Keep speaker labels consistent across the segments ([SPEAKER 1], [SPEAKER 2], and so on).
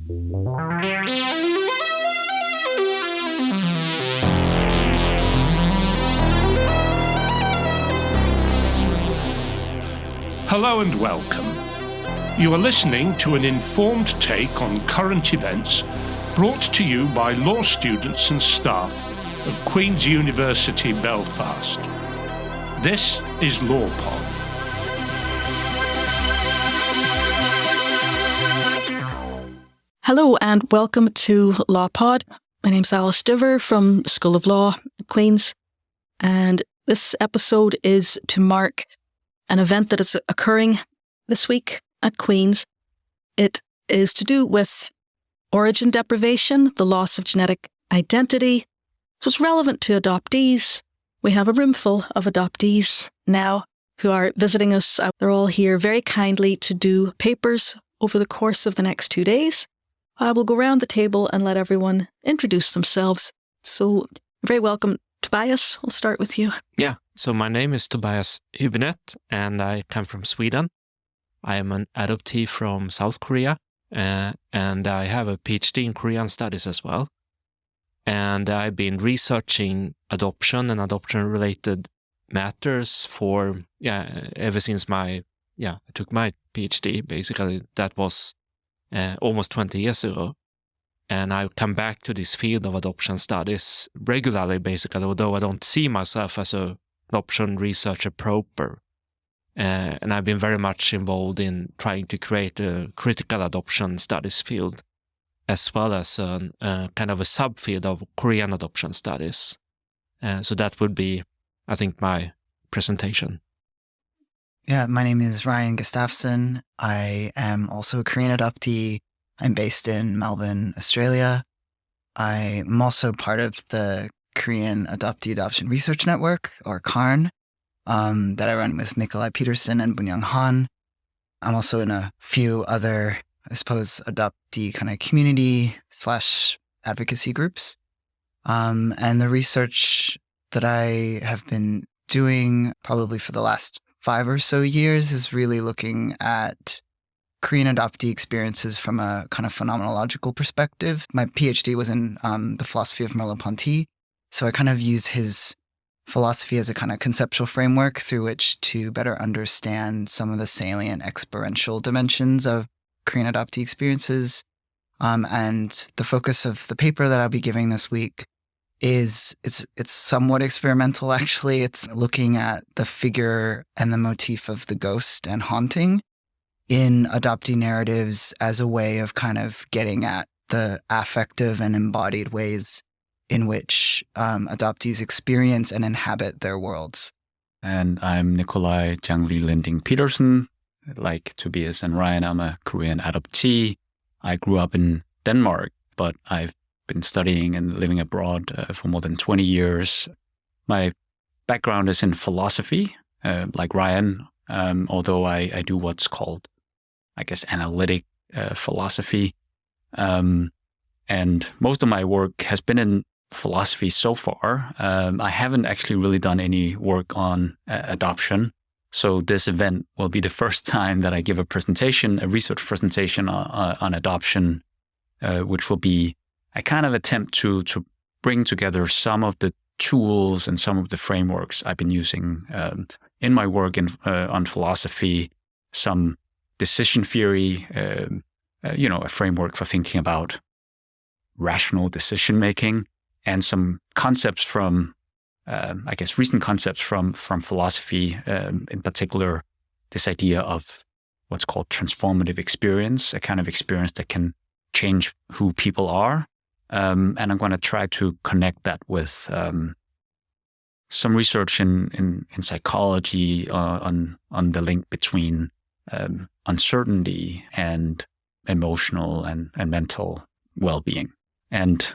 [SPEAKER 1] Hello and welcome. You are listening to an informed take on current events brought to you by law students and staff of Queen's University Belfast. This is LawPod.
[SPEAKER 2] Hello and welcome to LawPod. My name's Alice Diver from School of Law at Queen's, and this episode is to mark an event that is occurring this week at Queen's. It is to do with origin deprivation, the loss of genetic identity. So it's relevant to adoptees. We have a room full of adoptees now who are visiting us. They're all here very kindly to do papers over the course of the next 2 days. I will go around the table and let everyone introduce themselves. So, very welcome. Tobias, I'll start with you.
[SPEAKER 3] Yeah, so my name is Tobias Hübinette and I come from Sweden. I am an adoptee from South Korea and I have a PhD in Korean studies as well. And I've been researching adoption and adoption-related matters for, ever since I took my PhD. Basically, that was almost 20 years ago. And I've come back to this field of adoption studies regularly, basically, although I don't see myself as an adoption researcher proper. And I've been very much involved in trying to create a critical adoption studies field, as well as kind of a subfield of Korean adoption studies. So that would be, I think, my presentation.
[SPEAKER 4] Yeah, my name is Ryan Gustafsson. I am also a Korean adoptee. I'm based in Melbourne, Australia. I'm also part of the Korean Adoptee Adoption Research Network, or KARN, that I run with Nikolai Peterson and Bunyoung Han. I'm also in a few other, I suppose, adoptee kind of community/advocacy groups. And the research that I have been doing probably for the last 5 or so years is really looking at Korean adoptee experiences from a kind of phenomenological perspective. My PhD was in the philosophy of Merleau-Ponty, so I kind of use his philosophy as a kind of conceptual framework through which to better understand some of the salient experiential dimensions of Korean adoptee experiences. And the focus of the paper that I'll be giving this week is it's somewhat experimental, actually. It's looking at the figure and the motif of the ghost and haunting in adoptee narratives as a way of kind of getting at the affective and embodied ways in which adoptees experience and inhabit their worlds.
[SPEAKER 5] And I'm Nikolai Jangli Linding Peterson. Like Tobias and Ryan, I'm a Korean adoptee. I grew up in Denmark, but I've been studying and living abroad for more than 20 years. My background is in philosophy, like Ryan, although I do what's called, I guess, analytic philosophy. And most of my work has been in philosophy so far. I haven't actually really done any work on adoption. So this event will be the first time that I give a research presentation on adoption, which will be a kind of attempt to bring together some of the tools and some of the frameworks I've been using in my work on philosophy, some decision theory, a framework for thinking about rational decision making, and some concepts from, recent concepts from philosophy, in particular, this idea of what's called transformative experience, a kind of experience that can change who people are. And I'm going to try to connect that with some research in psychology on the link between uncertainty and emotional and mental well-being. And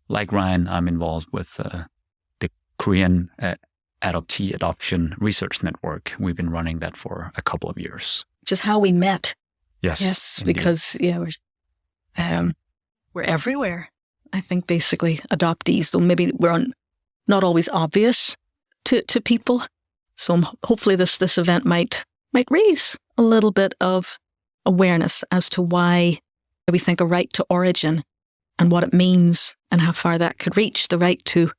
[SPEAKER 5] like Ryan, I'm involved with the Korean Adoptee Adoption Research Network. We've been running that for a couple of years.
[SPEAKER 2] Which is how we met.
[SPEAKER 5] Yes,
[SPEAKER 2] indeed. Because we're everywhere. I think basically adoptees, though maybe we're not always obvious to people. So hopefully this event might raise a little bit of awareness as to why We think a right to origin and what it means and how far that could reach, the right to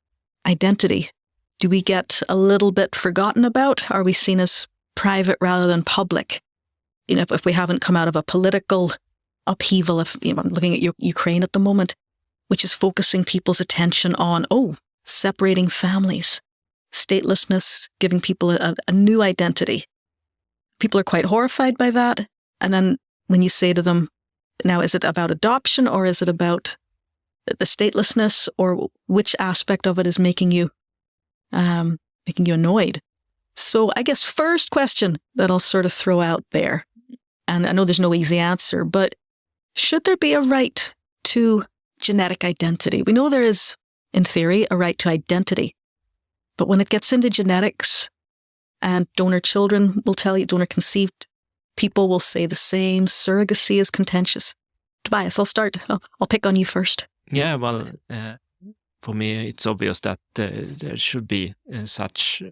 [SPEAKER 2] identity. Do we get a little bit forgotten about? Are we seen as private rather than public? If we haven't come out of a political upheaval, I'm looking at Ukraine at the moment, which is focusing people's attention on, separating families, statelessness, giving people a new identity. People are quite horrified by that. And then when you say to them, now, is it about adoption or is it about the statelessness, or which aspect of it is making you annoyed? So I guess first question that I'll sort of throw out there, and I know there's no easy answer, but should there be a right to genetic identity? We know there is, in theory, a right to identity. But when it gets into genetics, and donor children will tell you, donor conceived people will say the same, surrogacy is contentious. Tobias, I'll start. I'll pick on you first.
[SPEAKER 3] Yeah, well, for me, it's obvious that there should be such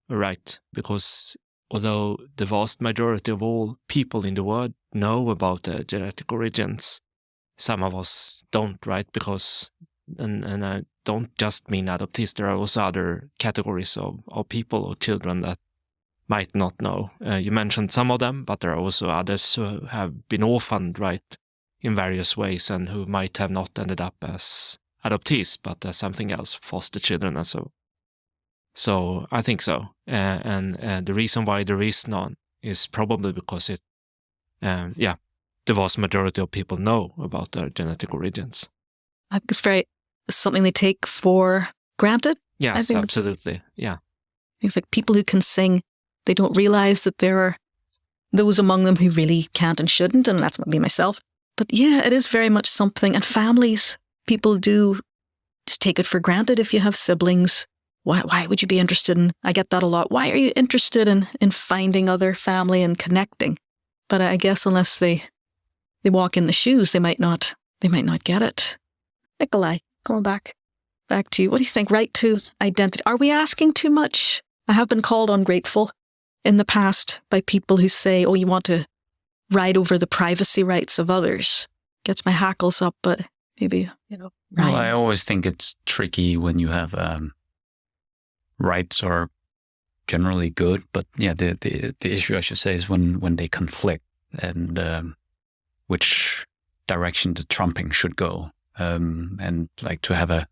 [SPEAKER 3] a right, because although the vast majority of all people in the world know about their genetic origins, some of us don't, right? Because, and I don't just mean adoptees, there are also other categories of people or children that might not know. You mentioned some of them, but there are also others who have been orphaned, right, in various ways, and who might have not ended up as adoptees, but as something else, foster children and so. So I think so. And the reason why there is none is probably because the vast majority of people know about their genetic origins.
[SPEAKER 2] I think it's something they take for granted.
[SPEAKER 3] Yes, absolutely. Yeah.
[SPEAKER 2] It's like people who can sing, they don't realize that there are those among them who really can't and shouldn't, and that's me myself. But yeah, it is very much something. And families, people do just take it for granted if you have siblings. Why would you be interested in, I get that a lot, why are you interested in finding other family and connecting? But I guess unless they walk in the shoes, they might not get it. Nikolai, going back to you. What do you think? Right to identity. Are we asking too much? I have been called ungrateful in the past by people who say, you want to ride over the privacy rights of others. Gets my hackles up, but maybe,
[SPEAKER 5] Well, I always think it's tricky when you have rights are generally good, but yeah, the issue I should say is when they conflict and which direction the trumping should go, and like to have a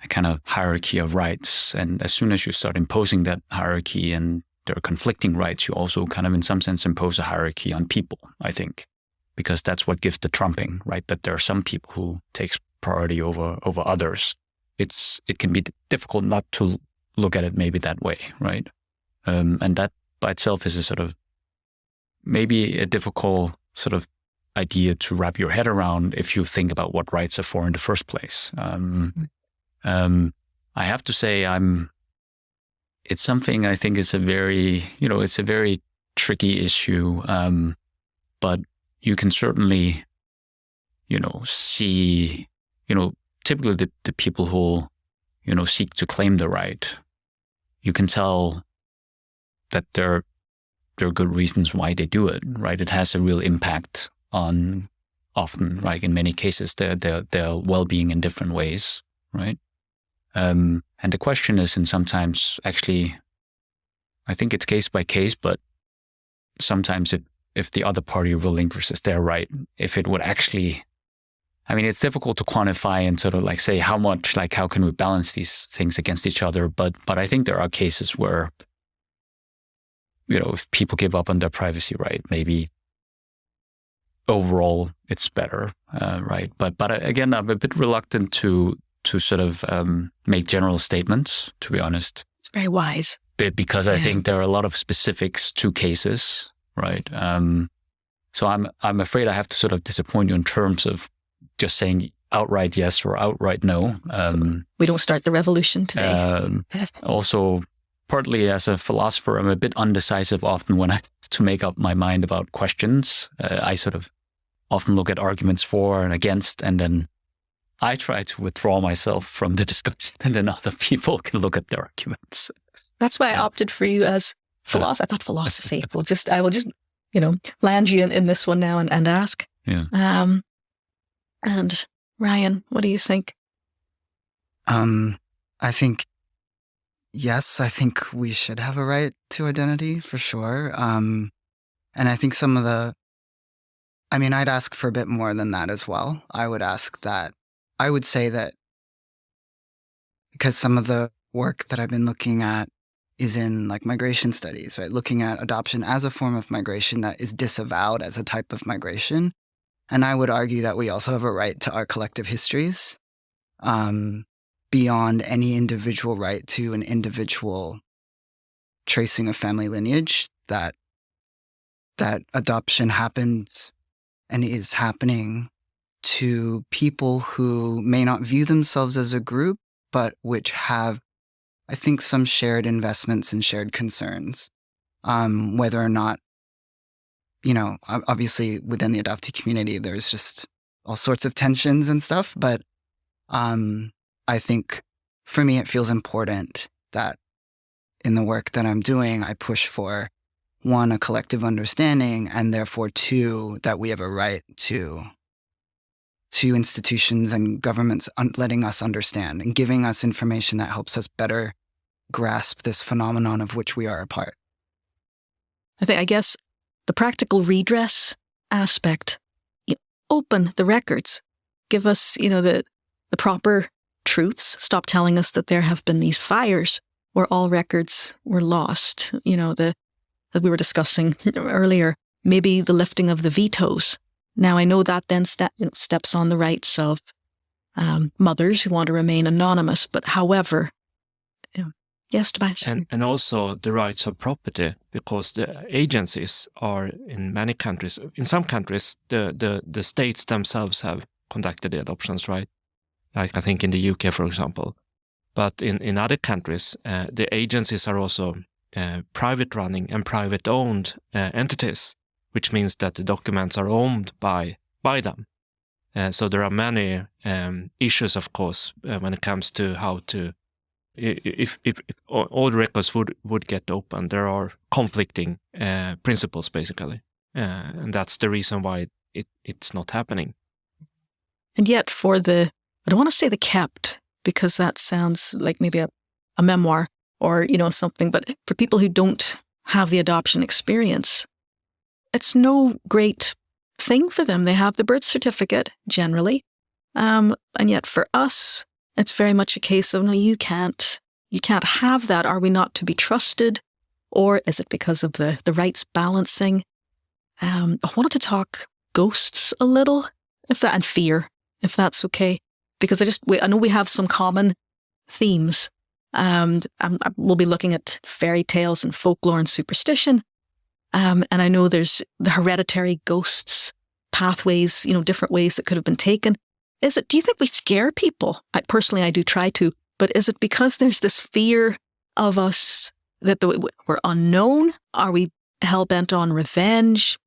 [SPEAKER 5] kind of hierarchy of rights. And as soon as you start imposing that hierarchy and there are conflicting rights, you also kind of in some sense impose a hierarchy on people, I think, because that's what gives the trumping, right? That there are some people who takes priority over others. It can be difficult not to look at it maybe that way, right? And that by itself is a sort of maybe a difficult sort of idea to wrap your head around if you think about what rights are for in the first place. I have to say it's something I think is a very tricky issue. But you can certainly, see, typically the people who, seek to claim the right, you can tell that there are good reasons why they do it, right? It has a real impact on often, like in many cases, their well-being in different ways, right? And the question is, and sometimes actually, I think it's case by case, but sometimes if the other party relinquishes their right, if it would actually, it's difficult to quantify and sort of like say how much, like how can we balance these things against each other? But I think there are cases where, if people give up on their privacy right, maybe overall it's better, right? But again, I'm a bit reluctant to sort of make general statements, to be honest.
[SPEAKER 2] It's very wise.
[SPEAKER 5] Because I think there are a lot of specifics to cases, right? So I'm afraid I have to sort of disappoint you in terms of just saying outright yes or outright no.
[SPEAKER 2] So we don't start the revolution today.
[SPEAKER 5] Also, partly as a philosopher, I'm a bit undecisive often when I to make up my mind about questions. I sort of often look at arguments for and against, and then I try to withdraw myself from the discussion, and then other people can look at their arguments.
[SPEAKER 2] That's why I opted for you as philosophy. I thought philosophy. I will just land you in this one now and ask.
[SPEAKER 5] Yeah.
[SPEAKER 2] And Ryan, what do you think?
[SPEAKER 4] I think, yes, I think we should have a right to identity for sure. And I think I'd ask for a bit more than that as well. I would say that because some of the work that I've been looking at is in like migration studies, right? Looking at adoption as a form of migration that is disavowed as a type of migration. And I would argue that we also have a right to our collective histories, beyond any individual right to an individual tracing of family lineage, that adoption happened and is happening to people who may not view themselves as a group, but which have, I think, some shared investments and shared concerns. Whether or not, obviously within the adoptee community, there's just all sorts of tensions and stuff. But I think for me, it feels important that in the work that I'm doing, I push for, one, a collective understanding, and therefore, two, that we have a right to institutions and governments letting us understand and giving us information that helps us better grasp this phenomenon of which we are a part.
[SPEAKER 2] I guess the practical redress aspect, open the records, give us, the proper truths, stop telling us that there have been these fires where all records were lost, that we were discussing earlier, maybe the lifting of the vetoes. Now, I know that then steps on the rights of mothers who want to remain anonymous, but however, yes, Tobias.
[SPEAKER 3] And also the rights of property, because the agencies are in many countries. In some countries, the states themselves have conducted the adoptions, right? Like I think in the UK, for example. But in other countries, the agencies are also private running and private owned entities, which means that the documents are owned by them. So there are many issues, of course, when it comes to how to, if all the records would get open, there are conflicting principles, basically. And that's the reason why it's not happening.
[SPEAKER 2] And yet I don't want to say the kept, because that sounds like maybe a memoir or, something, but for people who don't have the adoption experience, it's no great thing for them. They have the birth certificate generally. And yet for us, it's very much a case of, no, you can't have that. Are we not to be trusted? Or is it because of the rights balancing? I wanted to talk ghosts a little, and fear, if that's okay. Because I know we have some common themes. We'll be looking at fairy tales and folklore and superstition. And I know there's the hereditary ghosts, pathways, different ways that could have been taken. Do you think we scare people? I do try to, but is it because there's this fear of us that we're unknown? Are we hell-bent on revenge?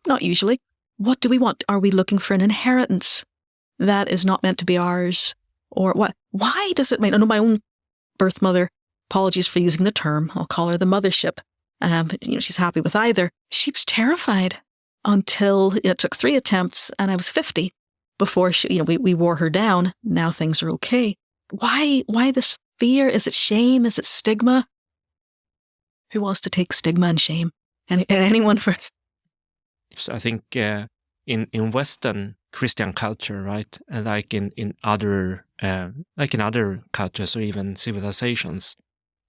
[SPEAKER 2] Not usually. What do we want? Are we looking for an inheritance that is not meant to be ours? Or what? Why does it mean? I know my own birth mother, apologies for using the term, I'll call her the mothership. She's happy with either. She was terrified until it took 3 attempts and I was 50 before we wore her down. Now things are okay. Why this fear? Is it shame? Is it stigma? Who wants to take stigma and shame? Anyone first?
[SPEAKER 3] So I think in Western Christian culture, right, and like in other cultures or even civilizations,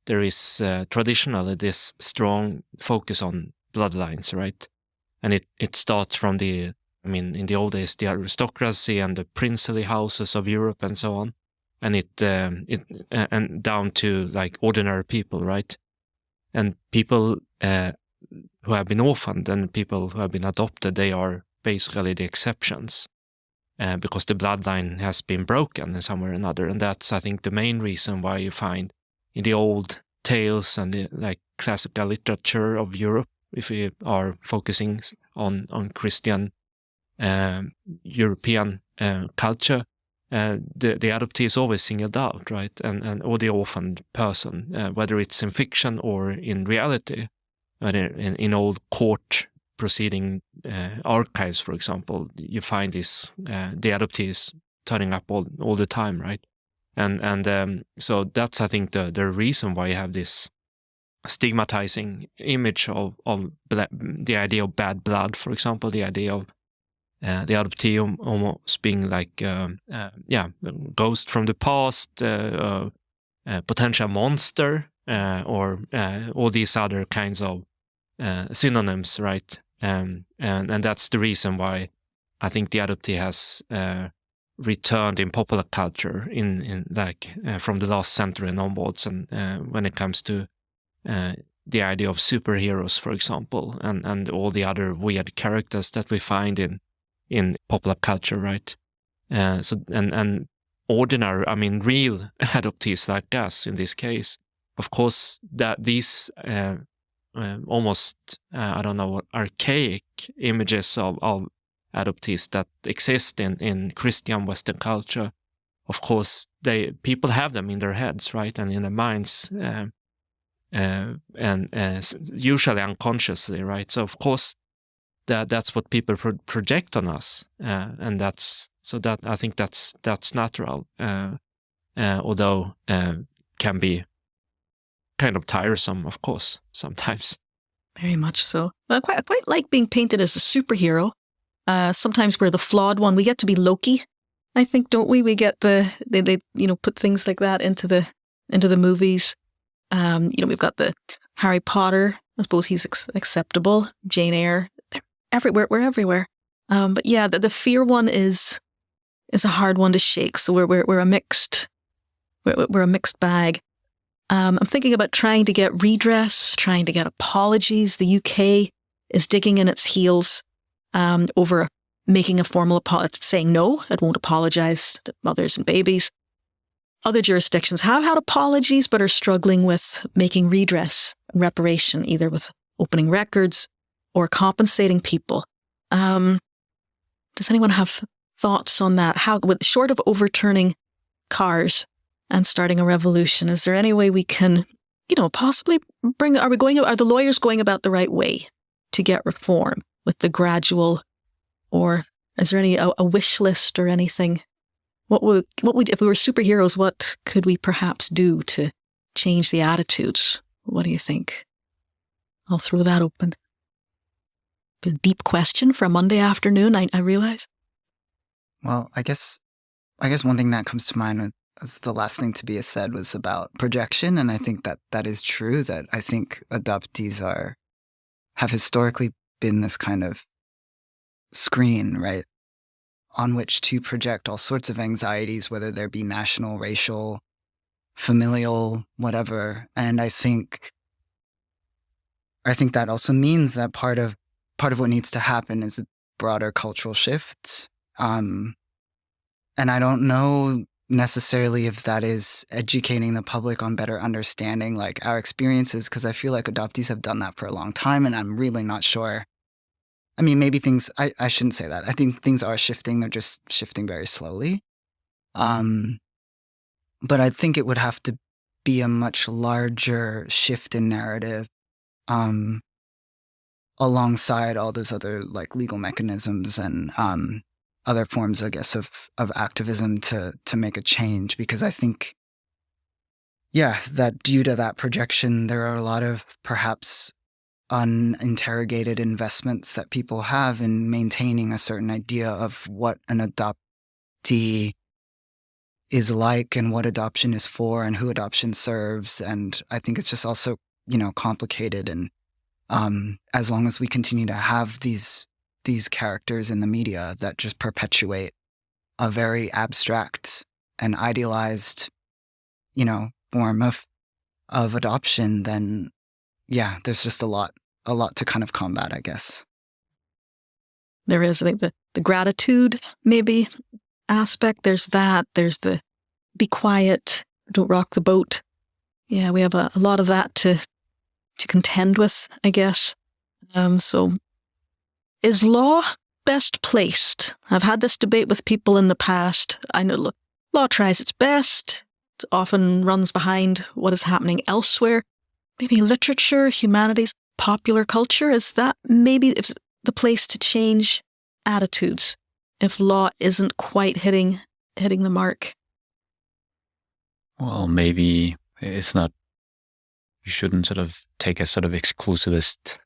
[SPEAKER 3] there is traditionally this strong focus on bloodlines, right? And it starts from in the old days, the aristocracy and the princely houses of Europe and so on, and and down to like ordinary people, right? And people who have been orphaned and people who have been adopted, they are basically the exceptions. Because the bloodline has been broken in some way or another. And that's, I think, the main reason why you find in the old tales and the classical literature of Europe, if we are focusing on Christian European culture, the adoptee is always singled out, right? Or the orphaned person, whether it's in fiction or in reality. In old court proceeding archives, for example, you find this the adoptees turning up all the time, right? And so that's, I think, the reason why you have this stigmatizing image of the idea of bad blood, for example, the idea of the adoptee almost being like a ghost from the past, potential monster, or all these other kinds of synonyms, right? And that's the reason why I think the adoptee has returned in popular culture in from the last century and onwards, and when it comes to the idea of superheroes, for example, and all the other weird characters that we find in popular culture, right? So ordinary, I mean, real adoptees like us in this case, of course, that these almost I don't know, archaic images of adoptees that exist in Christian Western culture, of course, people have them in their heads, right, and in their minds, and usually unconsciously, right? So of course, that's what people project on us, and that I think that's natural, although can be kind of tiresome, of course, sometimes.
[SPEAKER 2] Very much so. Well, I quite like being painted as a superhero. Sometimes we're the flawed one. We get to be Loki, I think, don't we? We get they put things like that into the movies. We've got the Harry Potter. I suppose he's acceptable. Jane Eyre. They're everywhere. We're everywhere. But yeah, the fear one is a hard one to shake. So we're a mixed bag. I'm thinking about trying to get redress, trying to get apologies. The UK is digging in its heels over making a formal apology, saying no, it won't apologize to mothers and babies. Other jurisdictions have had apologies, but are struggling with making redress and reparation, either with opening records or compensating people. Does anyone have thoughts on that? How, short of overturning cars and starting a revolution, is there any way we can, possibly are the lawyers going about the right way to get reform with the gradual, or is there a wish list or anything? What would if we were superheroes, what could we perhaps do to change the attitudes? What do you think? I'll throw that open. A deep question for a Monday afternoon, I realize.
[SPEAKER 4] Well, I guess one thing that comes to mind as the last thing to be said was about projection, and I think that is true. That I think adoptees have historically been this kind of screen, right, on which to project all sorts of anxieties, whether there be national, racial, familial, whatever. And I think that also means that part of what needs to happen is a broader cultural shift. And I don't know necessarily if that is educating the public on better understanding like our experiences, because I feel like adoptees have done that for a long time, and I'm really not sure. I mean, maybe things, I shouldn't say that. I think things are shifting. They're just shifting very slowly. But I think it would have to be a much larger shift in narrative alongside all those other like legal mechanisms and other forms, I guess, of activism to make a change. Because I think, that due to that projection, there are a lot of perhaps uninterrogated investments that people have in maintaining a certain idea of what an adoptee is like and what adoption is for and who adoption serves. And I think it's just also, complicated. And as long as we continue to have these characters in the media that just perpetuate a very abstract and idealized, form of adoption, then there's just a lot to kind of combat, I guess.
[SPEAKER 2] There is, I think, the gratitude maybe aspect. There's that. There's the be quiet, don't rock the boat. Yeah, we have a lot of that to contend with, I guess. So is law best placed? I've had this debate with people in the past. I know law tries its best. It often runs behind what is happening elsewhere. Maybe literature, humanities, popular culture, is that maybe, the place to change attitudes if law isn't quite hitting the mark?
[SPEAKER 5] Well, maybe it's not, you shouldn't sort of take a sort of exclusivist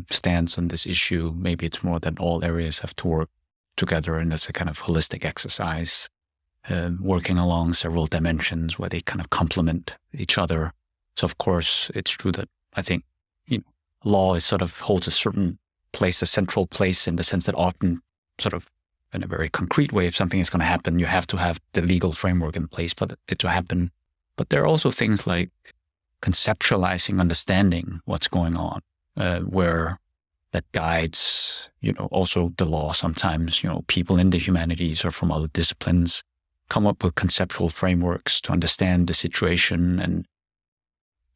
[SPEAKER 5] stance on this issue. Maybe it's more that all areas have to work together, and it's a kind of holistic exercise, working along several dimensions where they kind of complement each other. So of course, it's true that I think law is sort of holds a certain place, a central place, in the sense that often sort of in a very concrete way, if something is going to happen, you have to have the legal framework in place for it to happen. But there are also things like conceptualizing, understanding what's going on, where that guides, also the law. Sometimes, people in the humanities or from other disciplines come up with conceptual frameworks to understand the situation and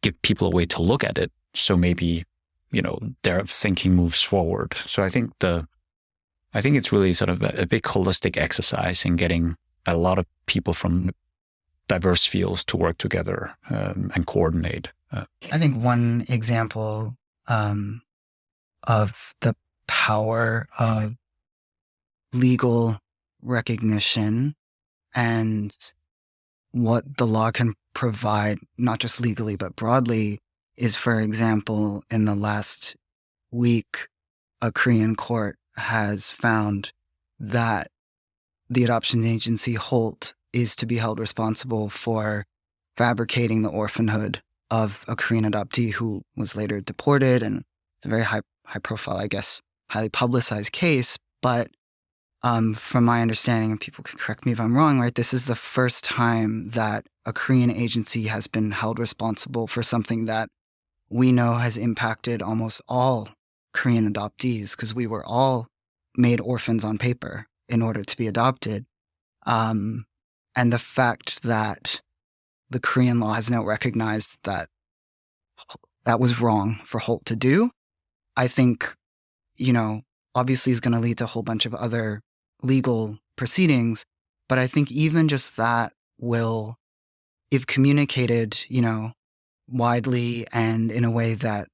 [SPEAKER 5] give people a way to look at it. So maybe, their thinking moves forward. So I think it's really sort of a big holistic exercise in getting a lot of people from diverse fields to work together and coordinate.
[SPEAKER 4] I think one example of the power of legal recognition and what the law can provide, not just legally, but broadly, is, for example, in the last week, a Korean court has found that the adoption agency Holt is to be held responsible for fabricating the orphanhood of a Korean adoptee who was later deported. And it's a very high profile, I guess, highly publicized case. But from my understanding, and people can correct me if I'm wrong, right, this is the first time that a Korean agency has been held responsible for something that we know has impacted almost all Korean adoptees, because we were all made orphans on paper in order to be adopted. And the fact that the Korean law has now recognized that that was wrong for Holt to do, I think, obviously is going to lead to a whole bunch of other legal proceedings. But I think even just that will, if communicated, widely and in a way that,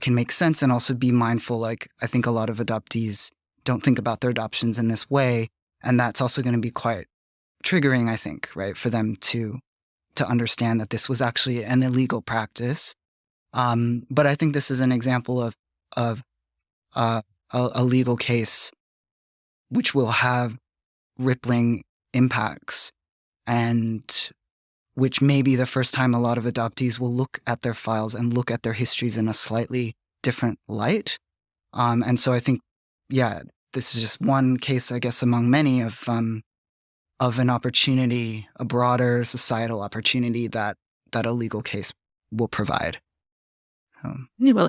[SPEAKER 4] can make sense, and also be mindful. Like, I think a lot of adoptees don't think about their adoptions in this way. And that's also going to be quite triggering, I think, right, for them to understand that this was actually an illegal practice. But I think this is an example of a legal case which will have rippling impacts, and which may be the first time a lot of adoptees will look at their files and look at their histories in a slightly different light. And so I think, this is just one case, I guess, among many of an opportunity, a broader societal opportunity that a legal case will provide.
[SPEAKER 2] Well,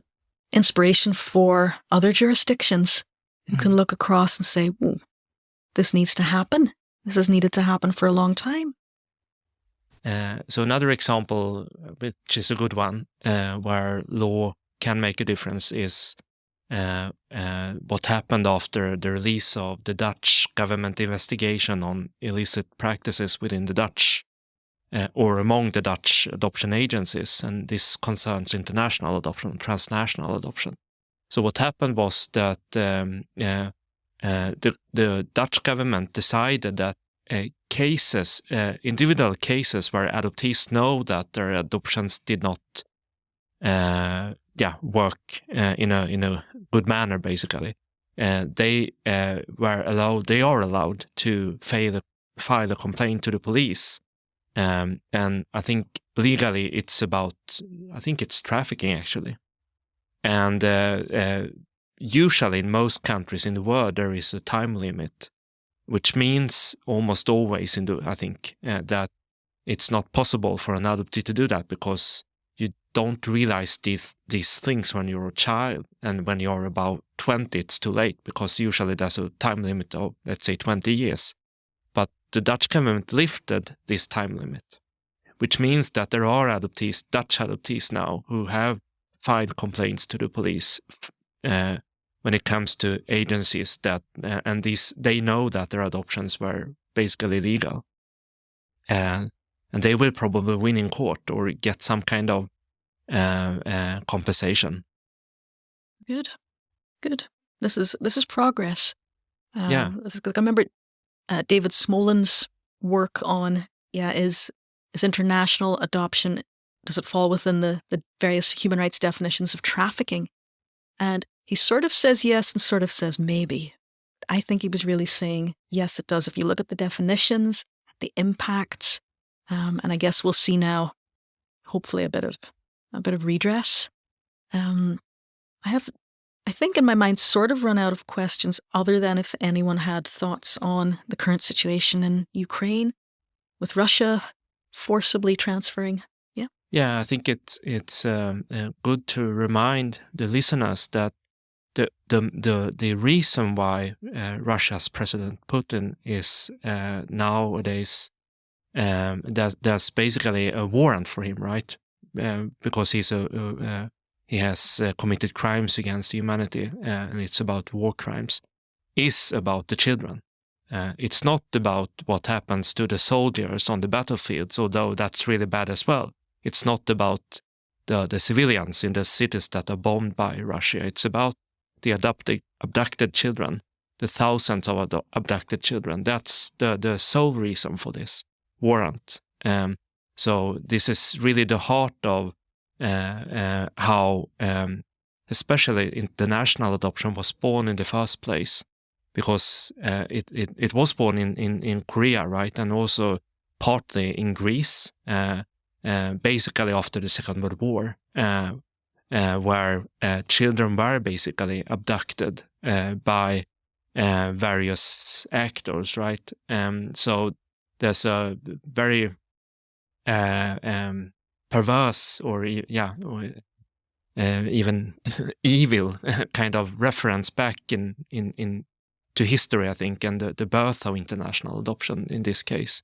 [SPEAKER 2] inspiration for other jurisdictions who can look across and say, this needs to happen. This has needed to happen for a long time.
[SPEAKER 3] So another example, which is a good one, where law can make a difference, is what happened after the release of the Dutch government investigation on illicit practices within the Dutch, or among the Dutch adoption agencies. And this concerns international adoption, transnational adoption. So what happened was that the Dutch government decided that individual cases where adoptees know that their adoptions did not work in a good manner, basically, they are allowed to file a complaint to the police. And I think legally it's trafficking, actually. And usually in most countries in the world there is a time limit, which means almost always that it's not possible for an adoptee to do that, because you don't realize these things when you're a child, and when you're about 20 it's too late, because usually there's a time limit of, let's say, 20 years. But the Dutch government lifted this time limit, which means that there are Dutch adoptees now, who have filed complaints to the police when it comes to agencies and they know that their adoptions were basically legal, and they will probably win in court or get some kind of compensation.
[SPEAKER 2] Good. Good. This is progress.
[SPEAKER 3] Yeah.
[SPEAKER 2] I remember David Smolin's work on is international adoption, does it fall within the various human rights definitions of trafficking? And he sort of says yes and sort of says maybe. I think he was really saying yes, it does. If you look at the definitions, the impacts, and I guess we'll see now, hopefully a bit of redress. I think in my mind sort of run out of questions other than if anyone had thoughts on the current situation in Ukraine with Russia forcibly transferring. Yeah.
[SPEAKER 3] Yeah, I think it's good to remind the listeners that the reason why Russia's President Putin is nowadays there's basically a warrant for him, right? Because he has committed crimes against humanity, and it's about war crimes, is about the children. It's not about what happens to the soldiers on the battlefields, although that's really bad as well. It's not about the civilians in the cities that are bombed by Russia. It's about the abducted children, the thousands of abducted children. That's the sole reason for this warrant. So this is really the heart of how especially international adoption was born in the first place, because it was born in Korea, right, and also partly in Greece, basically after the Second World War, where children were basically abducted by various actors, right? So there's a very perverse or even evil kind of reference back in to history, I think, and the birth of international adoption in this case.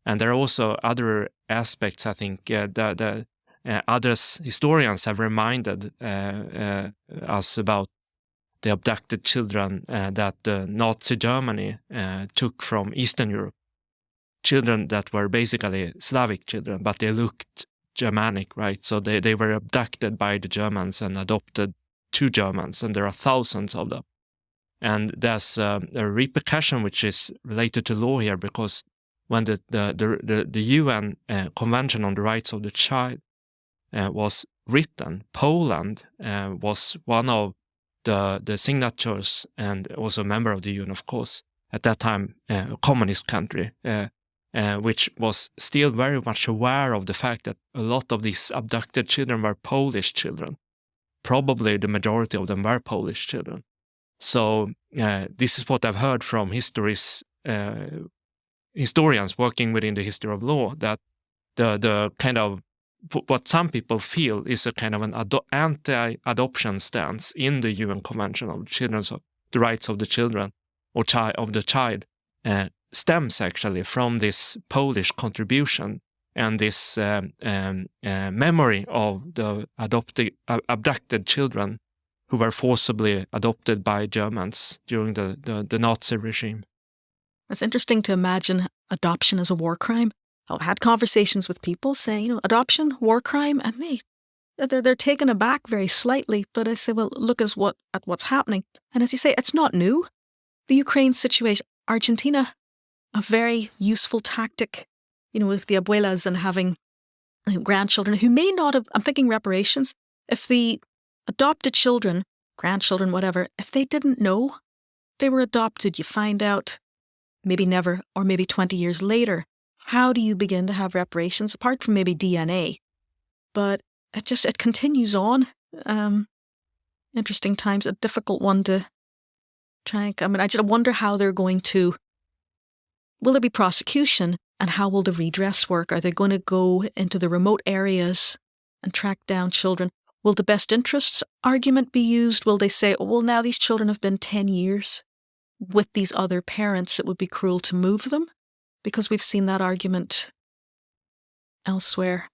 [SPEAKER 3] And there are also other aspects, I think, that others historians have reminded us about the abducted children that Nazi Germany took from Eastern Europe. Children that were basically Slavic children, but they looked Germanic, right? So they were abducted by the Germans and adopted to Germans, and there are thousands of them. And there's a repercussion which is related to law here, because when the UN Convention on the Rights of the Child was written, Poland was one of the signatories and also a member of the UN, of course, at that time a communist country, which was still very much aware of the fact that a lot of these abducted children were Polish children. Probably the majority of them were Polish children. So this is what I've heard from historians working within the history of law, that the kind of what some people feel is a kind of an anti-adoption stance in the UN Convention of the Rights of the Children or of the Child stems actually from this Polish contribution and this memory of the abducted children who were forcibly adopted by Germans during the Nazi regime.
[SPEAKER 2] It's interesting to imagine adoption as a war crime. I've had conversations with people saying, adoption, war crime, and they're taken aback very slightly. But I say, well, look at what's happening. And as you say, it's not new. The Ukraine situation, Argentina, a very useful tactic, with the abuelas and having grandchildren who may not have, I'm thinking reparations, if the adopted children, grandchildren, whatever, if they didn't know they were adopted, you find out maybe never or maybe 20 years later. How do you begin to have reparations apart from maybe DNA? But it continues on. Interesting times, a difficult one to try. I just wonder how they're going to, will there be prosecution and how will the redress work? Are they going to go into the remote areas and track down children? Will the best interests argument be used? Will they say, well, now these children have been 10 years with these other parents, it would be cruel to move them? Because we've seen that argument elsewhere.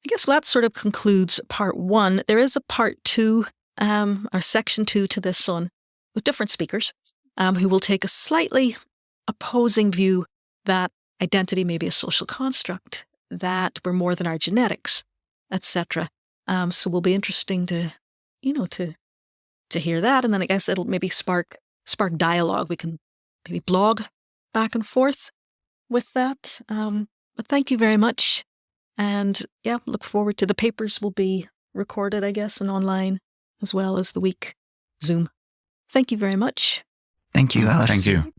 [SPEAKER 2] I guess that sort of concludes part one. There is a part two, or section two to this one, with different speakers who will take a slightly opposing view that identity may be a social construct, that we're more than our genetics, etc. So it will be interesting to hear that. And then I guess it'll maybe spark dialogue. We can maybe blog back and forth with that. But thank you very much. And yeah, look forward to the papers will be recorded, I guess, and online as well as the week Zoom. Thank you very much.
[SPEAKER 4] Thank you, Alice.
[SPEAKER 5] Thank you.